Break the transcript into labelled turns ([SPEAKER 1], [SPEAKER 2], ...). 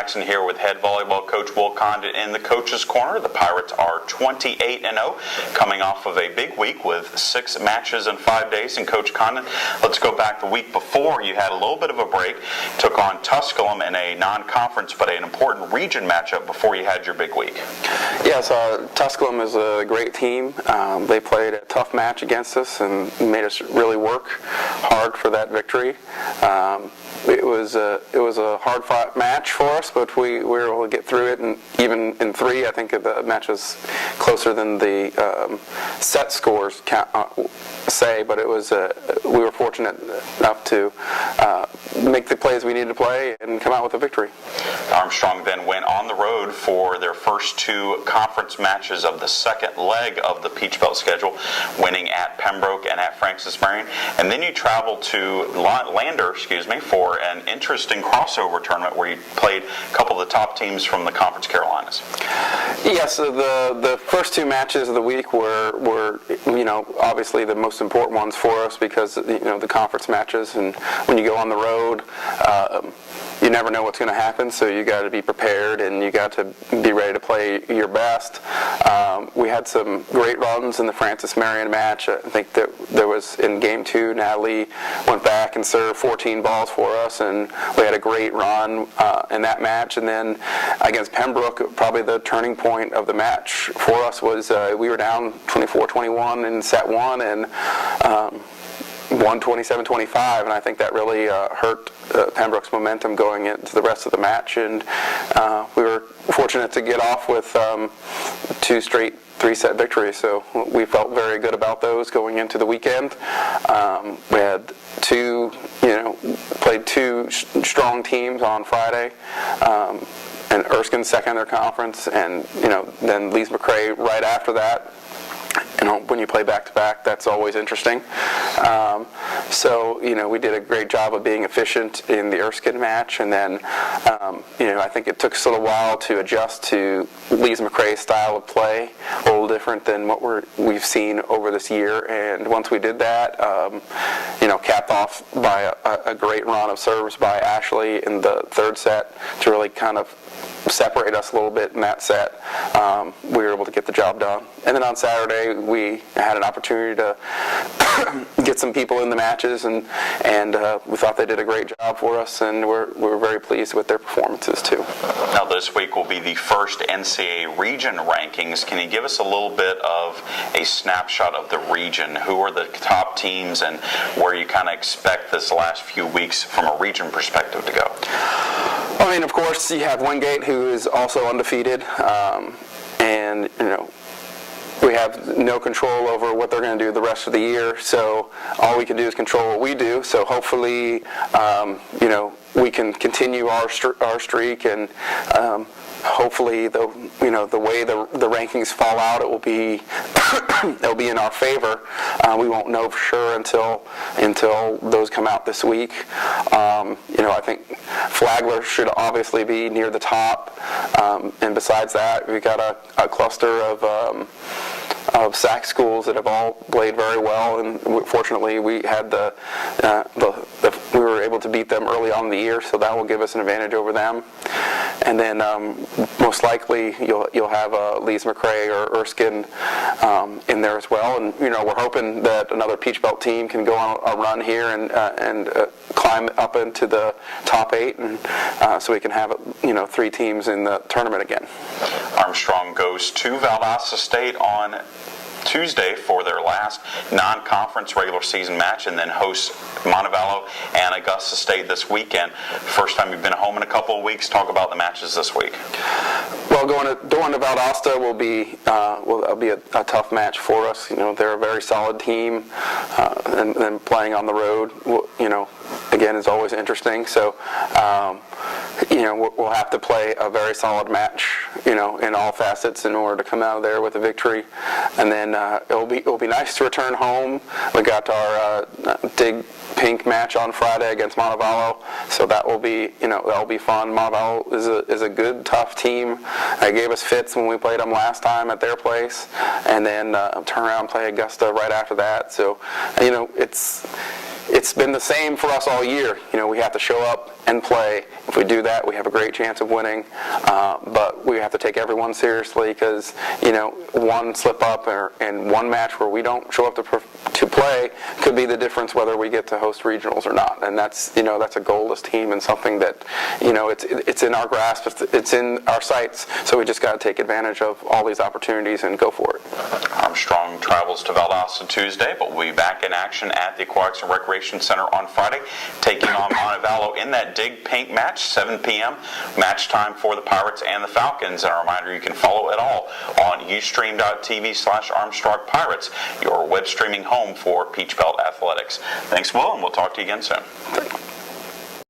[SPEAKER 1] Jackson here with head volleyball coach Will Condon in the Coach's Corner. The Pirates are 28-0, coming off of a big week with 6 matches in 5 days. And Coach Condon, let's go back the week before. You had a little bit of a break, took on Tusculum in a non-conference but an important region matchup before you had your big week.
[SPEAKER 2] Yes, Tusculum is a great team. They played a tough match against us and made us really work hard for that victory. It was a hard-fought match for us, but we were able to get through it. And even in 3, I think the match was closer than the set scores say. But it was we were fortunate enough to make the plays we needed to play and come out with a victory.
[SPEAKER 1] Armstrong then went on the road for their first 2 conference matches of the second leg of the Peach Belt schedule, winning at Pembroke and at Francis Marion. And then you traveled to Lander, for an interesting crossover tournament where you played a couple of the top teams from the Conference Carolinas.
[SPEAKER 2] Yes, so the first 2 matches of the week were obviously the most important ones for us because the conference matches, and when you go on the road, you never know what's going to happen, so you got to be prepared and you got to be ready to play your best. We had some great runs in the Francis Marion match. I think that there was in game 2, Natalie went back and served 14 balls for us, and we had a great run in that match. And then against Pembroke, probably the turning point of the match for us was we were down 24-21 in set 1 and won 27-25, and I think that really hurt Pembroke's momentum going into the rest of the match. And we were fortunate to get off with 2 straight 3-set victories, so we felt very good about those going into the weekend. We had played 2 strong teams on Friday. And Erskine second in their conference, and then Lees-McRae right after that. When you play back-to-back, that's always interesting. So we did a great job of being efficient in the Erskine match, and then I think it took us a little while to adjust to Lees-McRae's style of play, a little different than what we've seen over this year. And once we did that, capped off by a great run of serves by Ashley in the 3rd set to really kind of separate us a little bit in that set. We were able to get the job done. And then on Saturday, we had an opportunity to get some people in the matches, and we thought they did a great job for us, and we're very pleased with their performances too.
[SPEAKER 1] Now this week will be the first NCAA region rankings. Can you give us a little bit of a snapshot of the region? Who are the top teams and where you kind of expect this last few weeks from a region perspective to go?
[SPEAKER 2] I mean, of course, you have Wingate, who is also undefeated, and we have no control over what they're going to do the rest of the year. So all we can do is control what we do. So hopefully, we can continue our streak, and hopefully, the way the rankings fall out, it will be it'll be in our favor. We won't know for sure until those come out this week. I think Flagler should obviously be near the top, and besides that, we've got a cluster of SAC schools that have all played very well, and fortunately we had we were able to beat them early on in the year, so that will give us an advantage over them. And then most likely you'll have Lees-McRae or Erskine in there as well. And we're hoping that another Peach Belt team can go on a run here and climb up into the top 8, and so we can have 3 teams in the tournament again.
[SPEAKER 1] Armstrong goes to Valdosta State on Tuesday for their last non-conference regular season match, and then hosts Montevallo and Augusta State this weekend. First time you've been home in a couple of weeks. Talk about the matches this week.
[SPEAKER 2] Well, going to Valdosta will be a tough match for us. They're a very solid team, and playing on the road, again, is always interesting. So, we'll have to play a very solid match, in all facets in order to come out of there with a victory. And then it'll be nice to return home. We got our Dig Pink match on Friday against Montevallo, so that will be fun. Montevallo is a good, tough team. They gave us fits when we played them last time at their place, and then turn around and play Augusta right after that. So, it's been the same for us all year. We have to show up and play. If we do that, we have a great chance of winning. But we have to take everyone seriously because, one slip up in one match where we don't show up to play could be the difference whether we get to host regionals or not. And that's a goalless team and something that, it's in our grasp, it's in our sights. So we just got to take advantage of all these opportunities and go for it.
[SPEAKER 1] Armstrong travels to Valdosta Tuesday, but we'll be back in action at the Aquatics and Recreation Center on Friday, taking on Montevallo in that dig paint match, 7 p.m. match time for the Pirates and the Falcons. And a reminder, you can follow it all on ustream.tv/Armstrong Pirates, your web streaming home for Peach Belt athletics. Thanks, Will, and we'll talk to you again soon.